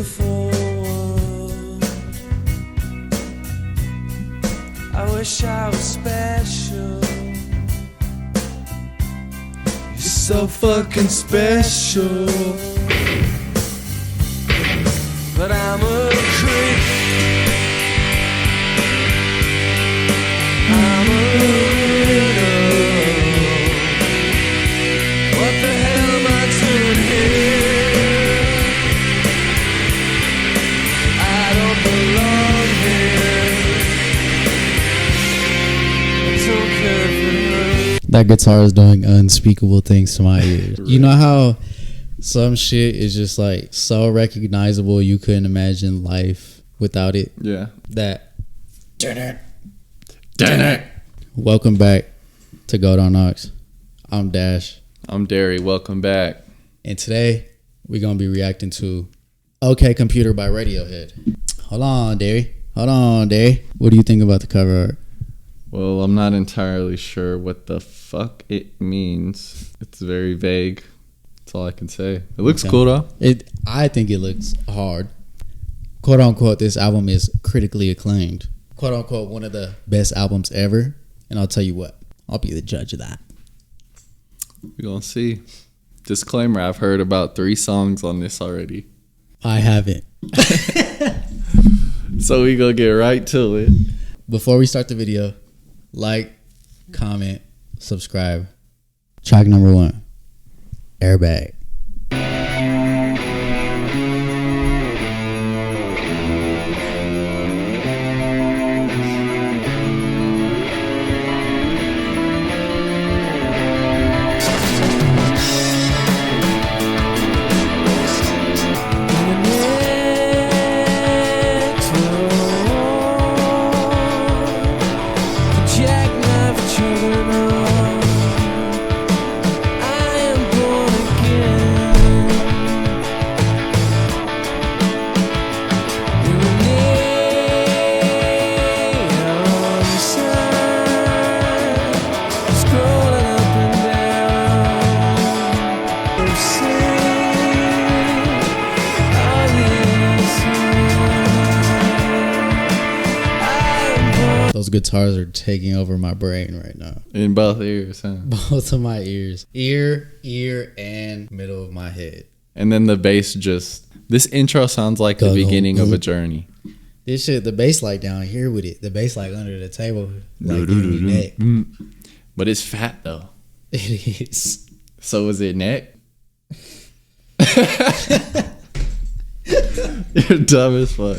beautiful world. I wish I was special. You're so fucking special. But I'm a creep. I'm a weirdo. What the hell am I doing here? I don't belong here. I don't care for her. That guitar is doing unspeakable things to my ears. You know how some shit is just like so recognizable you couldn't imagine life without it? Yeah. That. Dun it. Welcome back to GoatOnAux. I'm Dash. I'm Darry. Welcome back. And today we're going to be reacting to OK Computer by Radiohead. Hold on, Darry. What do you think about the cover art? Well, I'm not entirely sure what the fuck it means. It's very vague. That's all I can say. It looks cool though. I think it looks hard. Quote unquote, this album is critically acclaimed. Quote unquote, one of the best albums ever. And I'll tell you what, I'll be the judge of that. We're gonna see. Disclaimer, I've heard about 3 songs on this already. I haven't. So we gonna get right to it. Before we start the video, like, comment, subscribe. Track number 1, Airbag. Those guitars are taking over my brain right now. In both ears, huh? Both of my ears. Ear, and middle of my head. And then the bass just... This intro sounds like the beginning of a journey. This shit, the bass like down here with it. The bass like under the table. Like in your neck. But it's fat though. It is. So is it neck? You're dumb as fuck.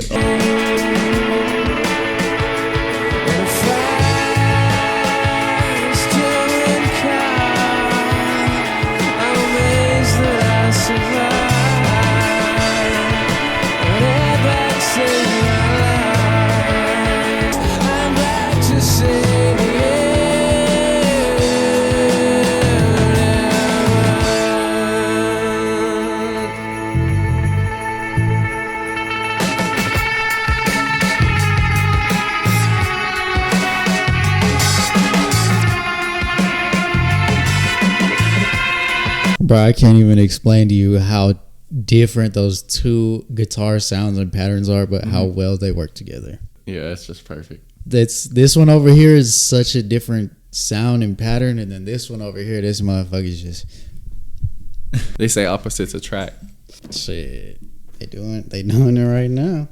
Bro, I can't even explain to you how different those two guitar sounds and patterns are, but how well they work together. Yeah, it's just perfect. This one over here is such a different sound and pattern, and then this one over here, this motherfucker's just... They say opposites attract. Shit. They doing it right now.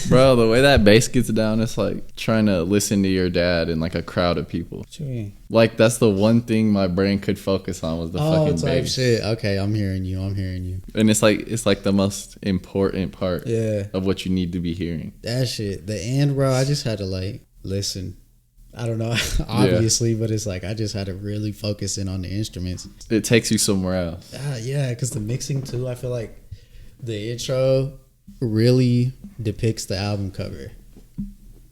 Bro, the way that bass gets down, it's like trying to listen to your dad in like a crowd of people. What you mean? Like, that's the one thing my brain could focus on was the fucking type bass. shit. Okay, I'm hearing you. And it's like the most important part of what you need to be hearing. That shit. The end, bro, I just had to like listen. I don't know, obviously, but it's like I just had to really focus in on the instruments. It takes you somewhere else. Yeah, because the mixing too, I feel like the intro really depicts the album cover.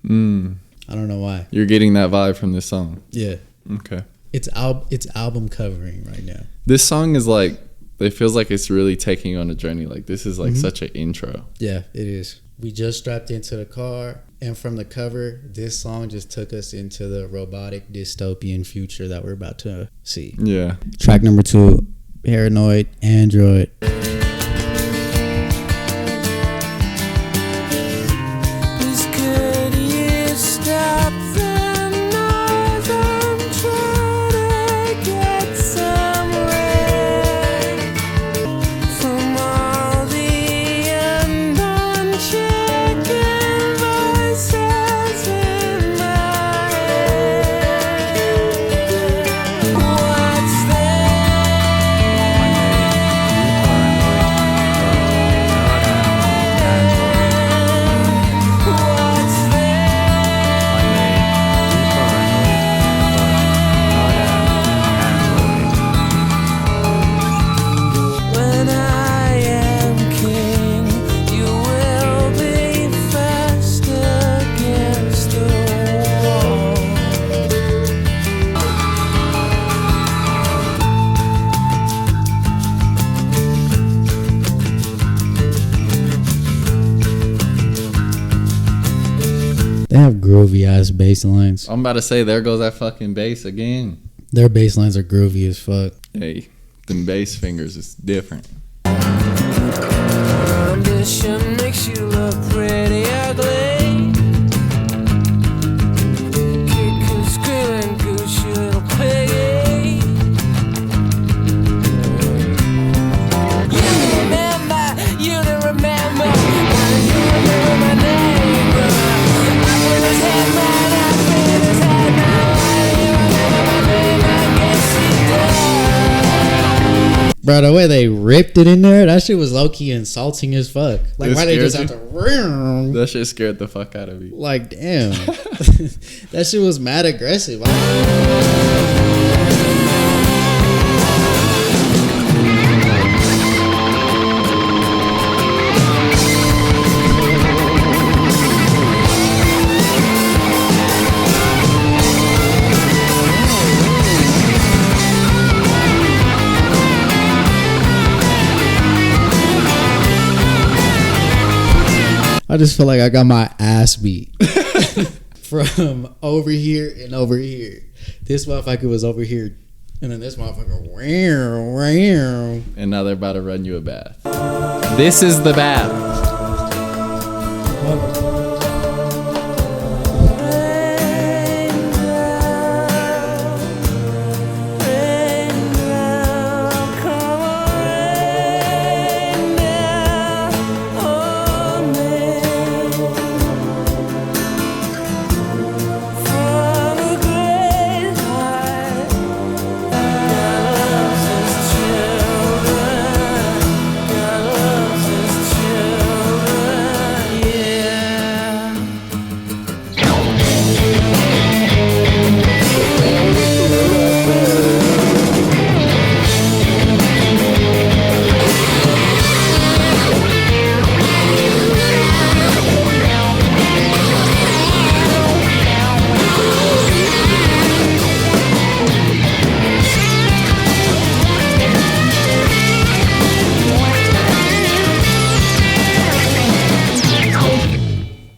I don't know why. You're getting that vibe from this song. Yeah. Okay. It's album covering right now. This song is like, it feels like it's really taking you on a journey. Like, this is like such an intro. Yeah, it is. We just strapped into the car, and from the cover, this song just took us into the robotic dystopian future that we're about to see. Yeah. Track number 2, Paranoid Android. They have groovy ass bass lines. I'm about to say, there goes that fucking bass again. Their bass lines are groovy as fuck. Hey, them bass fingers is different. Ambition makes you look pretty ugly. Kick and screaming, Gucci little piggy. You don't remember my name. Bro, the way they ripped it in there, that shit was low-key insulting as fuck. Like, why they just have to... That shit scared the fuck out of me. Like, damn. That shit was mad aggressive. I just feel like I got my ass beat from over here and over here. This motherfucker was over here, and then this motherfucker, and now they're about to run you a bath. This is the bath.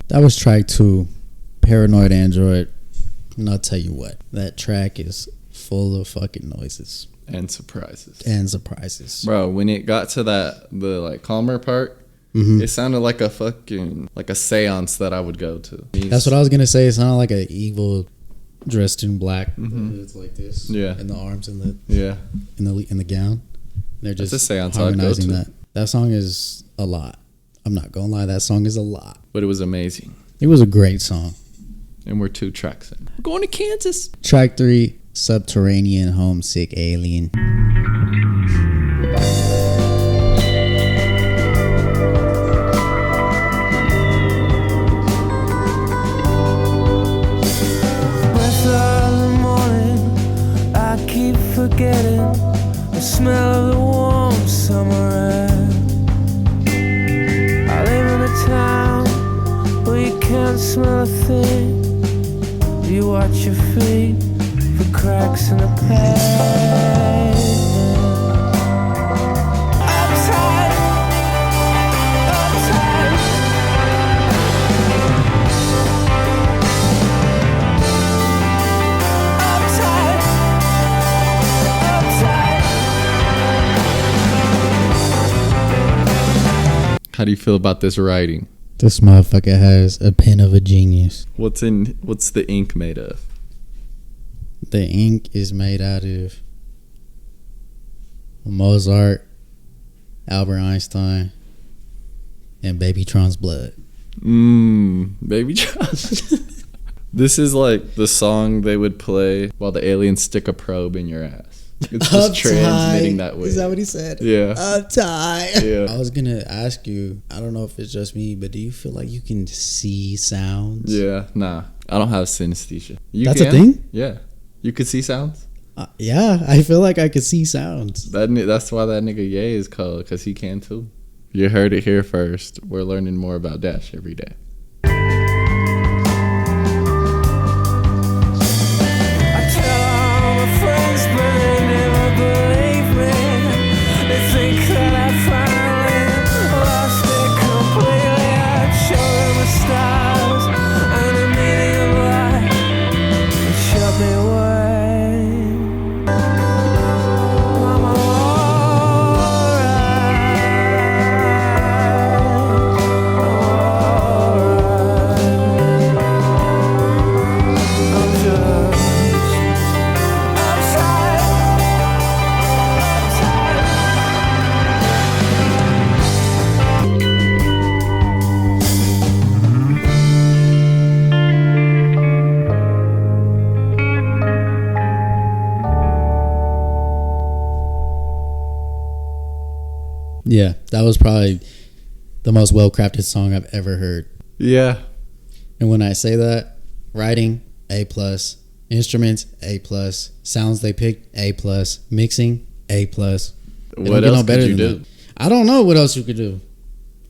That was track 2, Paranoid Android. And I'll tell you what, that track is full of fucking noises. And surprises. Bro, when it got to the like calmer part, it sounded like a fucking, like a seance that I would go to. That's what I was going to say. It sounded like an evil dressed in black. It's like this. Yeah. And the arms and the in the gown. They're just a seance harmonizing I'd go to. that. That song is a lot. I'm not gonna lie, that song is a lot. But it was amazing. It was a great song. And we're 2 tracks in. We're going to Kansas. Track 3, Subterranean, Homesick, Alien. Forgetting the smell of the warm summer air. I live in a town where you can't smell a thing. You watch your feet for cracks in the pavement. Uptight, uptight. How do you feel about this writing? This motherfucker has a pen of a genius. What's the ink made of? The ink is made out of Mozart, Albert Einstein, and Babytron's blood. Babytron. This is like the song they would play while the aliens stick a probe in your ass. It's just transmitting that way. Is that what he said? Yeah. Uptight. Yeah. I was gonna ask you, I don't know if it's just me, but do you feel like you can see sounds? Yeah. Nah. I don't have synesthesia. That's a thing? Yeah. You could see sounds? Yeah, I feel like I could see sounds. That's why that nigga Ye is called, because he can too. You heard it here first. We're learning more about Dash every day. Yeah, that was probably the most well-crafted song I've ever heard. Yeah. And when I say that, writing, A+, instruments, A+, sounds they picked, A+, mixing, A+. What else could you do? I don't know what else you could do.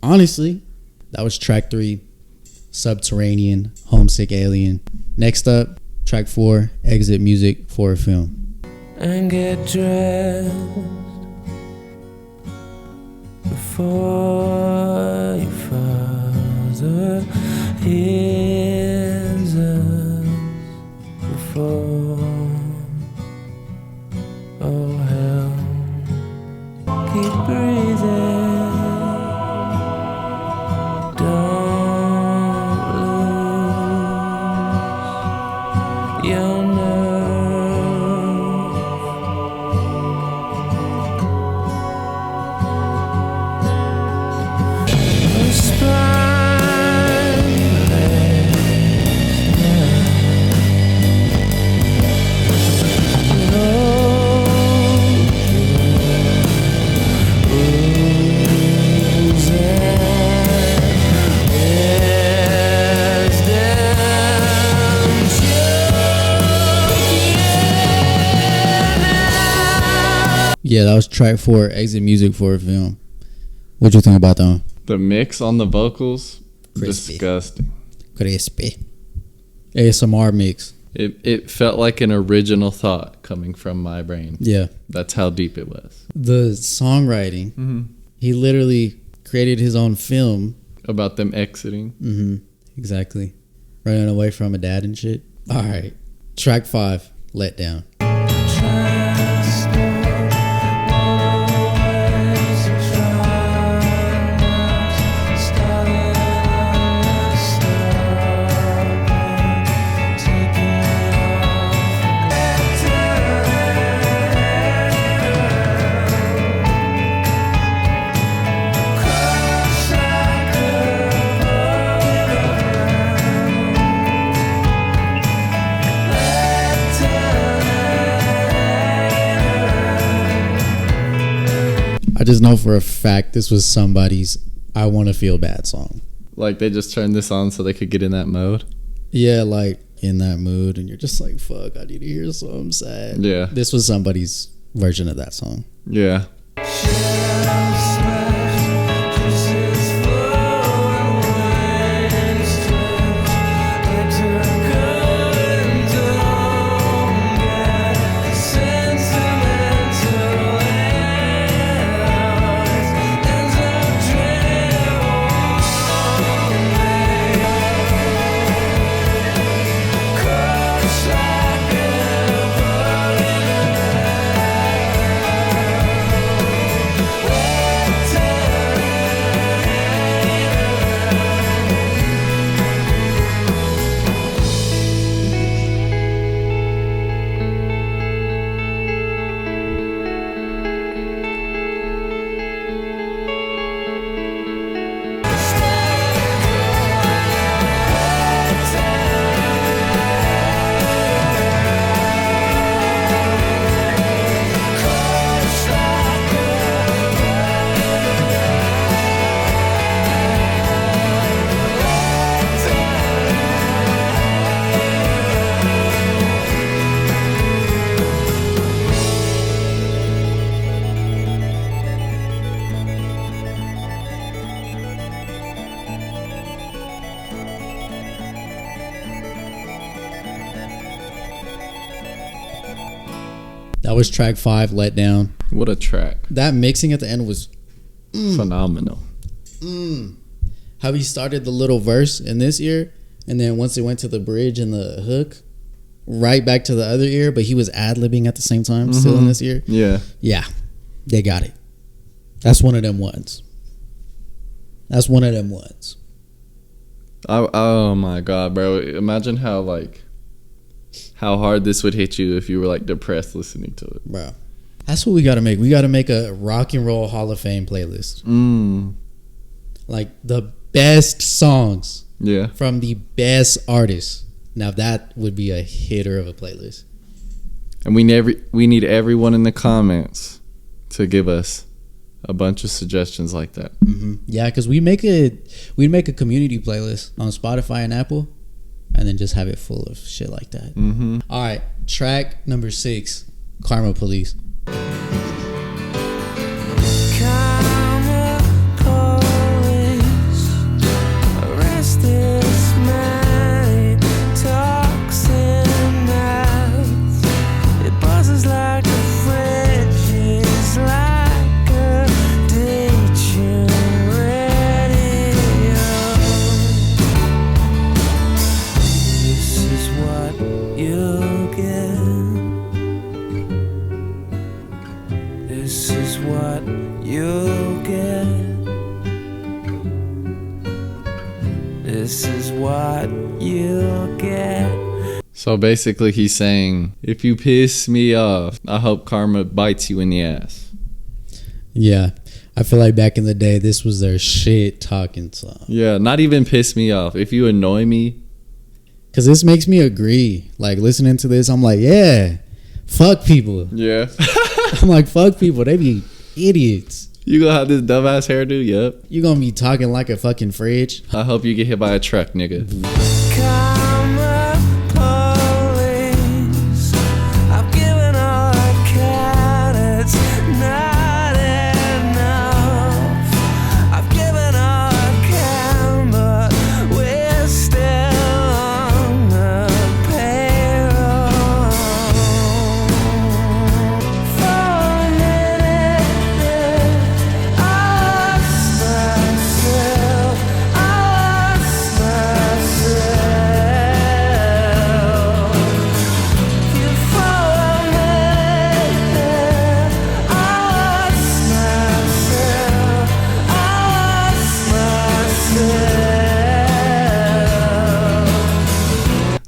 Honestly, that was track 3, Subterranean, Homesick, Alien. Next up, track 4, Exit Music for a Film. And get dressed before your father hears us. Before oh hell, keep breathing, don't lose your Yeah, that was track 4, Exit Music for a Film. What'd you think about that one? The mix on the vocals, Crispy. disgusting. Crispy. ASMR mix. It felt like an original thought coming from my brain. Yeah. That's how deep it was. The songwriting, he literally created his own film. About them exiting. Exactly. Running away from a dad and shit. All right. Track 5, Let Down. I just know for a fact this was somebody's I Want to Feel Bad song. Like they just turned this on so they could get in that mode. Yeah, like in that mood, and you're just like, fuck, I need to hear something sad. Yeah. This was somebody's version of that song. Yeah. That was track 5, Let Down. What a track. That mixing at the end was Phenomenal. how he started the little verse in this ear, and then once it went to the bridge and the hook, right back to the other ear, but he was ad-libbing at the same time, still in this ear. Yeah. Yeah, they got it. That's one of them ones. That's one of them ones. Oh my god, bro. Imagine how hard this would hit you if you were like depressed listening to it. Bro, that's what we gotta make. We gotta make a Rock and Roll Hall of Fame playlist. Like the best songs Yeah. from the best artists. Now that would be a hitter of a playlist. And we need everyone in the comments to give us a bunch of suggestions like that. Yeah, because we'd make a community playlist on Spotify and Apple, and then just have it full of shit like that. All right, track number 6, Karma Police. Karma police, arrest this man, talks in mouths. It buzzes like a fridge, it's like a ditching radio. This is what you'll get. This is what you'll get. This is what you'll get. So basically he's saying, if you piss me off, I hope karma bites you in the ass. Yeah, I feel like back in the day, this was their shit talking song. Yeah, not even piss me off. If you annoy me. Because this makes me agree. Like, listening to this, I'm like, yeah, fuck people. Yeah. I'm like, fuck people. They be idiots. You gonna have this dumbass hairdo? Yep. You gonna be talking like a fucking fridge. I hope you get hit by a truck, nigga. Karma police, I've given all I can, it's not enough. I've given all I can, but we're still on the payroll. For a minute there, I lost myself.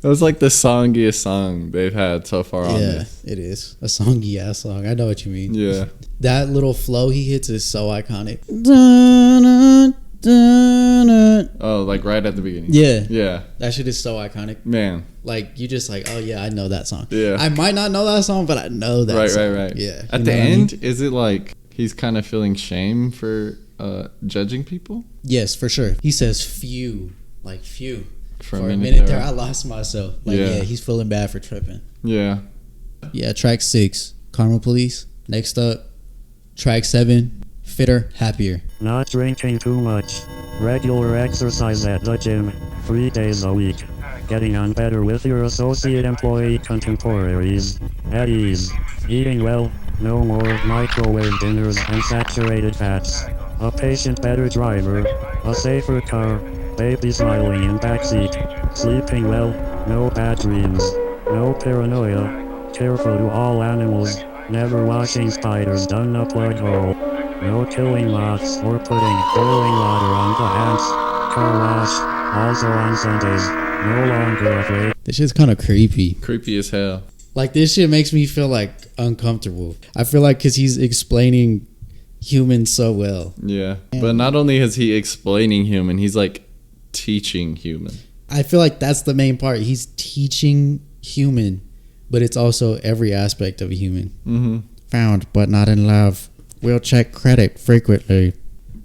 It was like the songiest song they've had so far on Yeah, this. it is. A songy ass song. I know what you mean. Yeah. That little flow he hits is so iconic. Dun, dun, dun. Oh, like right at the beginning. Yeah. Yeah. That shit is so iconic. Man. Like, you just like, oh yeah, I know that song. Yeah. I might not know that song, but I know that Right, song. right. Yeah. At You the know what I end, mean? is it like he's kind of feeling shame for judging people. Yes, for sure. He says few, like few. For a minute there, there. I lost myself. Like, yeah, he's feeling bad for tripping. Yeah. Yeah, track 6, Karma Police. Next up, track 7, Fitter, Happier. Not drinking too much. Regular exercise at the gym, 3 days a week. Getting on better with your associate employee contemporaries. At ease. Eating well, no more microwave dinners and saturated fats. A patient better driver, a safer car, baby smiling in backseat. Sleeping well, no bad dreams, no paranoia. Careful to all animals, never washing spiders down a plug hole. No killing moths or putting boiling water on the ants. Car wash, also on Sundays. No longer afraid. This shit's kind of creepy. Creepy as hell. Like, this shit makes me feel like uncomfortable. I feel like because he's explaining humans so well. Yeah. But not only is he explaining human, he's like teaching human. I feel like that's the main part. He's teaching human, but it's also every aspect of a human. Mm-hmm. Found but not in love. Will check credit frequently.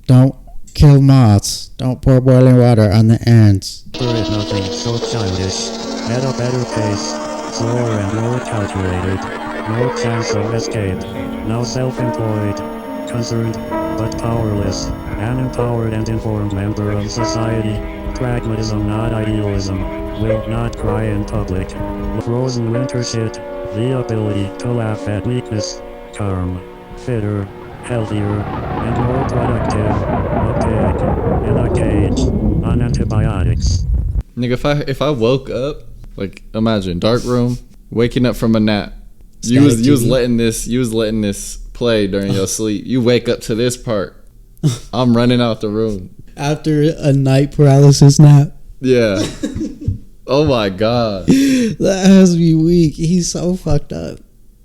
Don't kill moths. Don't pour boiling water on the ants. There is nothing so childish. At a better pace, slower and more calculated. No chance of escape. Now self-employed, concerned, but powerless. An empowered and informed member of society. Pragmatism, not idealism. Will not cry in public. Frozen winter shit. The ability to laugh at weakness. Calm, fitter, healthier, and more productive. A pig in a cage on antibiotics. Nigga, if I woke up, like, imagine dark room, waking up from a nap. You Static was TV. letting this play during your sleep. You wake up to this part. I'm running out the room. After a night paralysis nap. Yeah. Oh my god. That has me weak. He's so fucked up.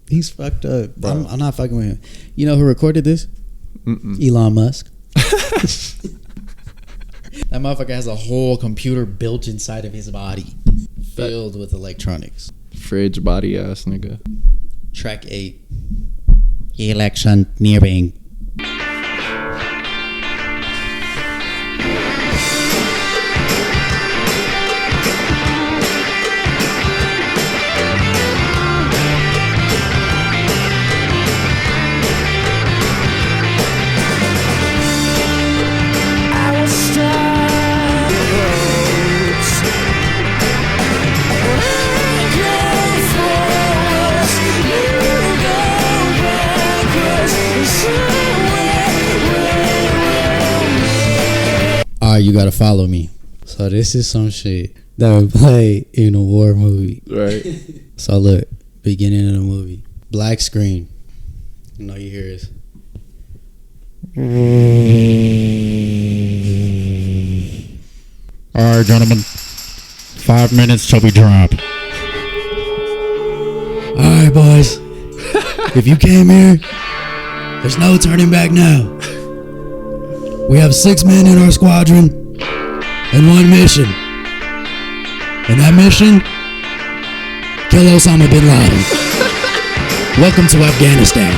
He's fucked up. I'm not fucking with him. You know who recorded this? Elon Musk. That motherfucker has a whole computer built inside of his body, filled with electronics. Fridge body ass nigga. Track 8, Electioneering. Alright, you gotta follow me. So this is some shit that would play in a war movie. Right. So look, beginning of the movie, black screen. You know you hear this. Alright, gentlemen, 5 minutes till we drop. Alright, boys. If you came here, there's no turning back now. We have 6 men in our squadron and 1 mission. And that mission, kill Osama bin Laden. Welcome to Afghanistan.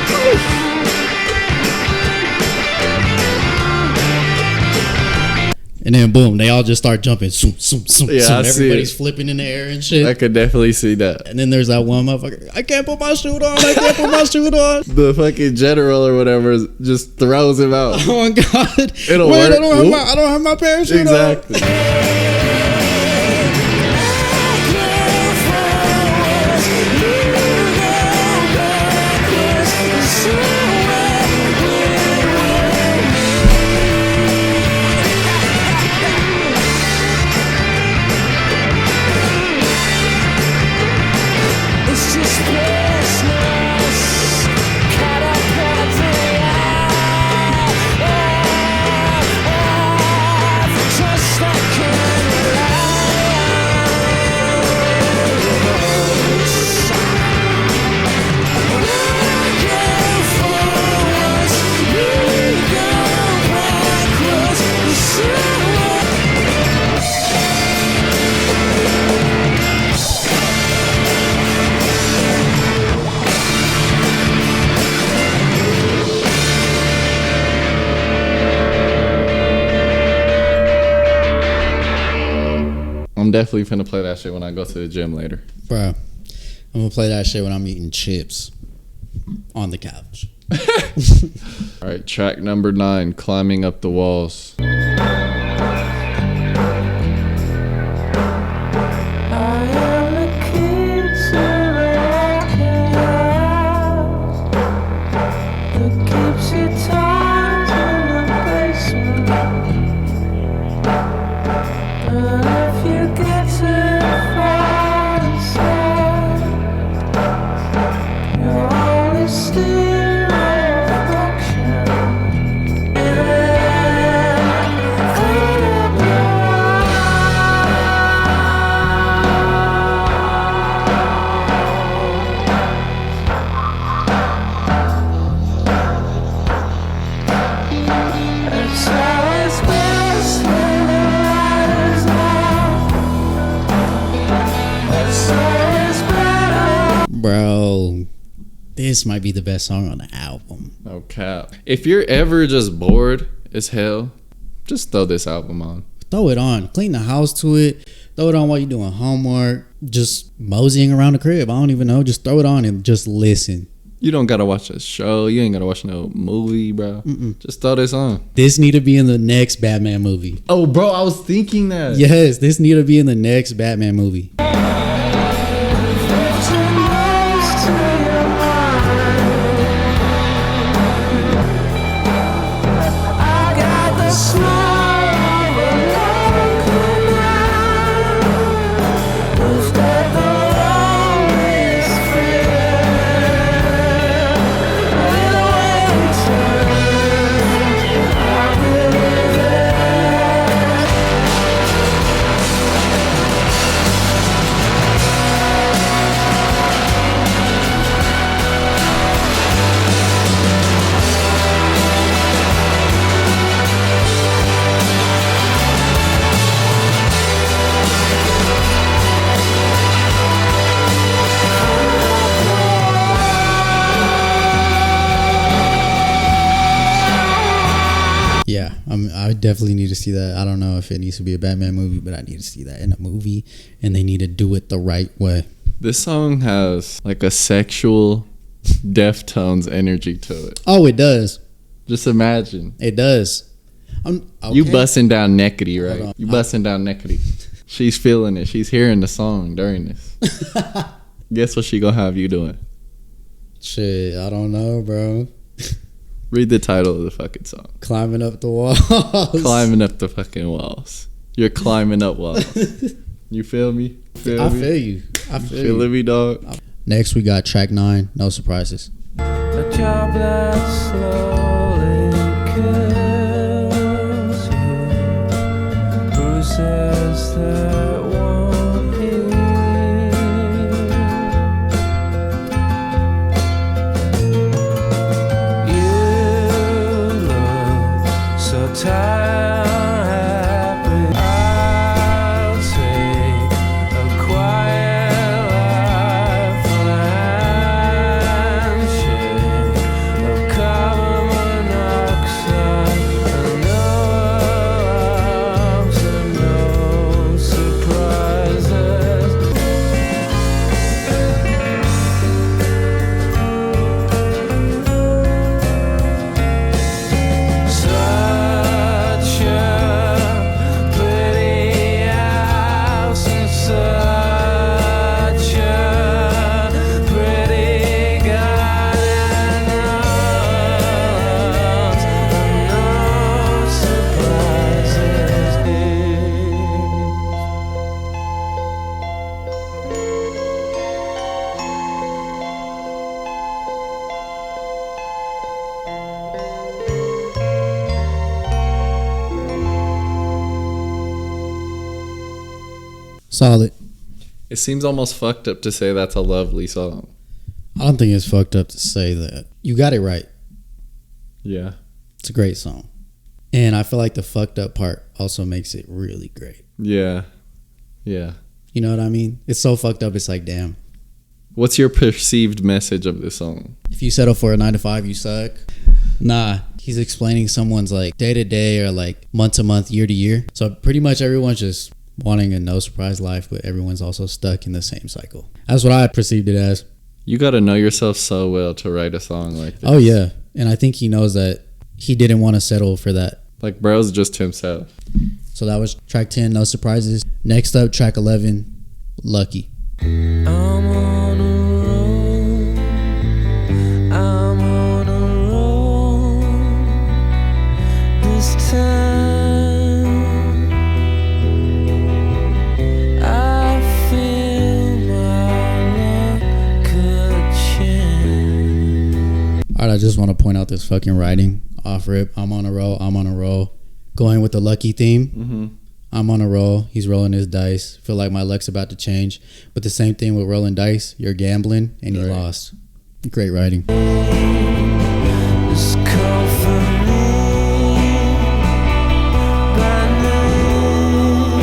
And then boom, they all just start jumping. Zoom, zoom, zoom, Yeah, zoom. I see Everybody's it. flipping in the air and shit. I could definitely see that. And then there's that one motherfucker. I can't put my suit on. I can't put my suit on. The fucking general or whatever just throws him out. Oh my god! It'll Wait, work. I don't have my parachute Exactly. It's just business. Catapult just like definitely finna play that shit when I go to the gym later. Bro, I'm gonna play that shit when I'm eating chips on the couch. All right, track number 9, Climbing Up the Walls. I am the key to the house that keeps you tied in the basement. And if you get too far inside, you'll only see a reflection. Clean up your It's always best when the light is out. It's always better. Bro, this might be the best song on the album. No cap. If you're ever just bored as hell, just throw this album on. Throw it on. Clean the house to it. Throw it on while you're doing homework. Just moseying around the crib. I don't even know. Just throw it on and just listen. You don't gotta watch a show. You ain't gotta watch no movie, bro. Just throw this on. This need to be in the next Batman movie. Oh, bro, I was thinking that. Yes, this need to be in the next Batman movie. Yeah, I definitely need to see that. I don't know if it needs to be a Batman movie, but I need to see that in a movie, and they need to do it the right way. This song has like a sexual Deftones energy to it. Oh, it does. Just imagine. It does. You busting down neckety, Hold on. right? You busting down neckety. She's feeling it. She's hearing the song during this. Guess what she gonna have you doing? Shit, I don't know, bro. Read the title of the fucking song. Climbing up the walls. Climbing up the fucking walls. You're climbing up walls. You feel me? I feel you. I feel Feeling you. me, dog? Next, we got track 9. No surprises. A job that slowly kills you, bruises that won't heal. You look so tired, happy. I'll take a quiet life, handshake of carbon monoxide, and no alarms and no surprises. Such a pretty house and such a pretty garden, and no surprises. Solid. It seems almost fucked up to say that's a lovely song. I don't think it's fucked up to say that. You got it right. Yeah. It's a great song. And I feel like the fucked up part also makes it really great. Yeah. Yeah. You know what I mean? It's so fucked up, it's like, damn. What's your perceived message of this song? If you settle for a 9 to 5, you suck. Nah, he's explaining someone's like day to day or like month to month, year to year. So pretty much everyone's just wanting a no surprise life, but everyone's also stuck in the same cycle. That's what I perceived it as. You got to know yourself so well to write a song like this. Oh, yeah. And I think he knows that he didn't want to settle for that. Like, bro's just himself. So that was track 10, No Surprises. Next up, track 11, Lucky. I'm on a roll. I'm on a roll. This time I feel my luck could change. All right, I just want to point out this fucking writing off rip. I'm on a roll. I'm on a roll. Going with the Lucky theme. Mm-hmm. I'm on a roll. He's rolling his dice. Feel like my luck's about to change. But the same thing with rolling dice. You're gambling and you lost. Great writing. Just call for me by name,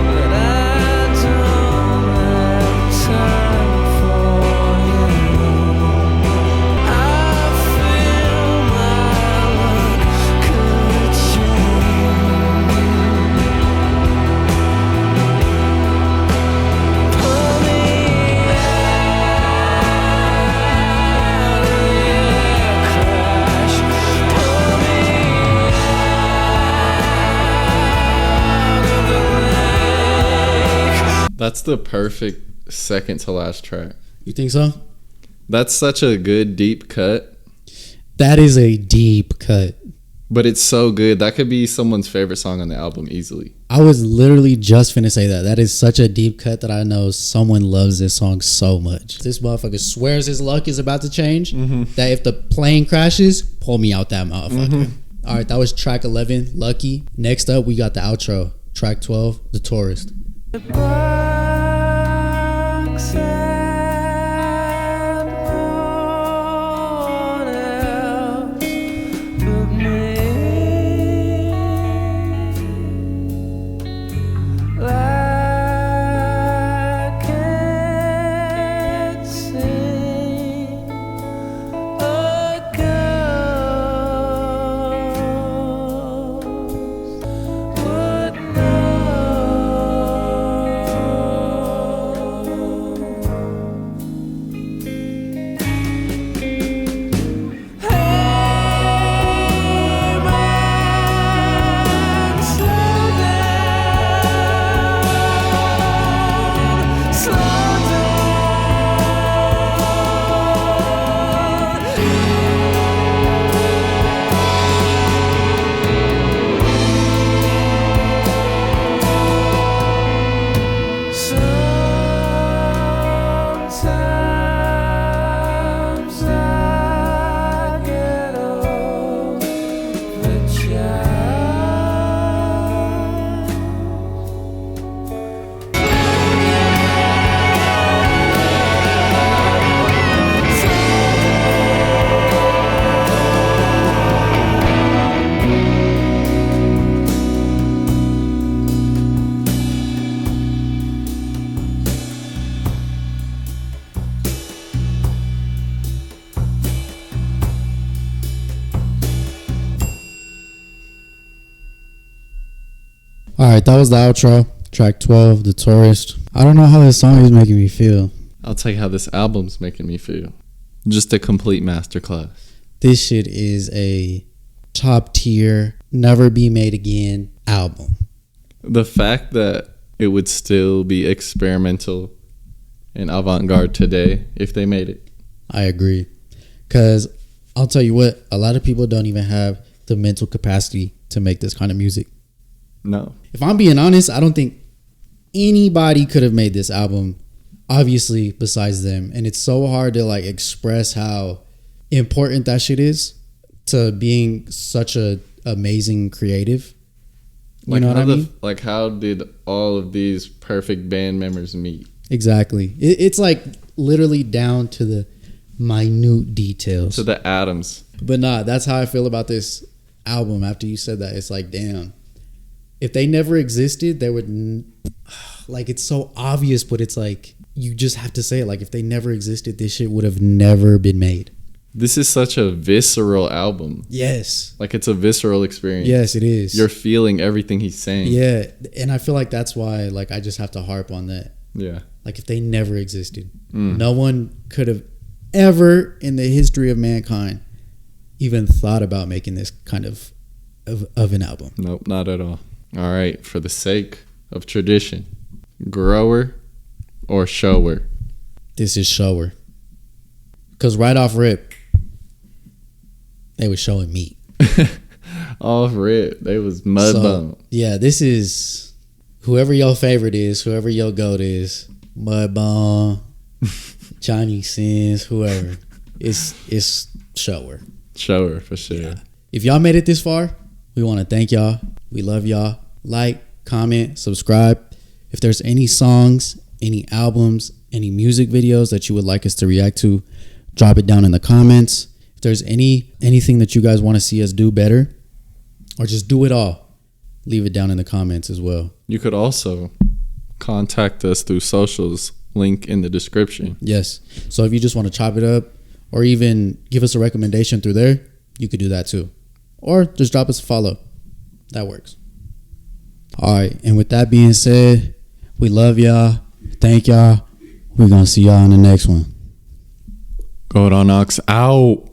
but I don't have time for you. I feel my luck could change. Pull me That's the perfect second to last track. You think so? That's such a good deep cut, That is a deep cut. but it's so good. That could be someone's favorite song on the album easily. I was literally just finna say that. That is such a deep cut that I know someone loves this song so much. This motherfucker swears his luck is about to change. That if the plane crashes, pull me out that motherfucker. All right, that was track 11, Lucky. Next up, we got the outro. Track 12, The Tourist. box and no one else but me. Like can't sing a ghost would know. Hey man, slow down, slow Sometimes I get All right, that was the outro. Track 12, The Tourist. I don't know how this song is making me feel. I'll tell you how this album's making me feel. Just a complete masterclass. This shit is a top tier, never be made again album. The fact that it would still be experimental and avant-garde today if they made it. I agree. Because I'll tell you what, a lot of people don't even have the mental capacity to make this kind of music. No. If I'm being honest, I don't think anybody could have made this album, obviously, besides them. And it's so hard to like express how important that shit is to being such a amazing creative. You know what I mean? Like, how did all of these perfect band members meet? Exactly. It's like literally down to the minute details. To the atoms. But nah, that's how I feel about this album. After you said that, it's like, damn. If they never existed, they would... Like, it's so obvious, but it's like, you just have to say it. Like, if they never existed, this shit would have never been made. This is such a visceral album. Yes. Like, it's a visceral experience. Yes, it is. You're feeling everything he's saying. Yeah, and I feel like that's why, like, I just have to harp on that. Yeah. Like, if they never existed, no one could have ever in the history of mankind even thought about making this kind of an album. Nope, not at all. All right, for the sake of tradition, grower or shower? This is shower. Because right off rip, they was showing meat. Off rip, they was Mudbone. Yeah, this is whoever your favorite is, whoever your goat is, Mudbone, Johnny Sins, whoever. It's shower. Shower, for sure. Yeah. If y'all made it this far, we want to thank y'all. We love y'all. Like, comment, subscribe. If there's any songs, any albums, any music videos that you would like us to react to, drop it down in the comments. If there's anything that you guys want to see us do better, or just do it all, leave it down in the comments as well. You could also contact us through socials, link in the description. Yes. So if you just want to chop it up or even give us a recommendation through there, you could do that too. Or just drop us a follow. That works. All right. And with that being said, we love y'all. Thank y'all. We're going to see y'all in the next one. GoatOnAux out.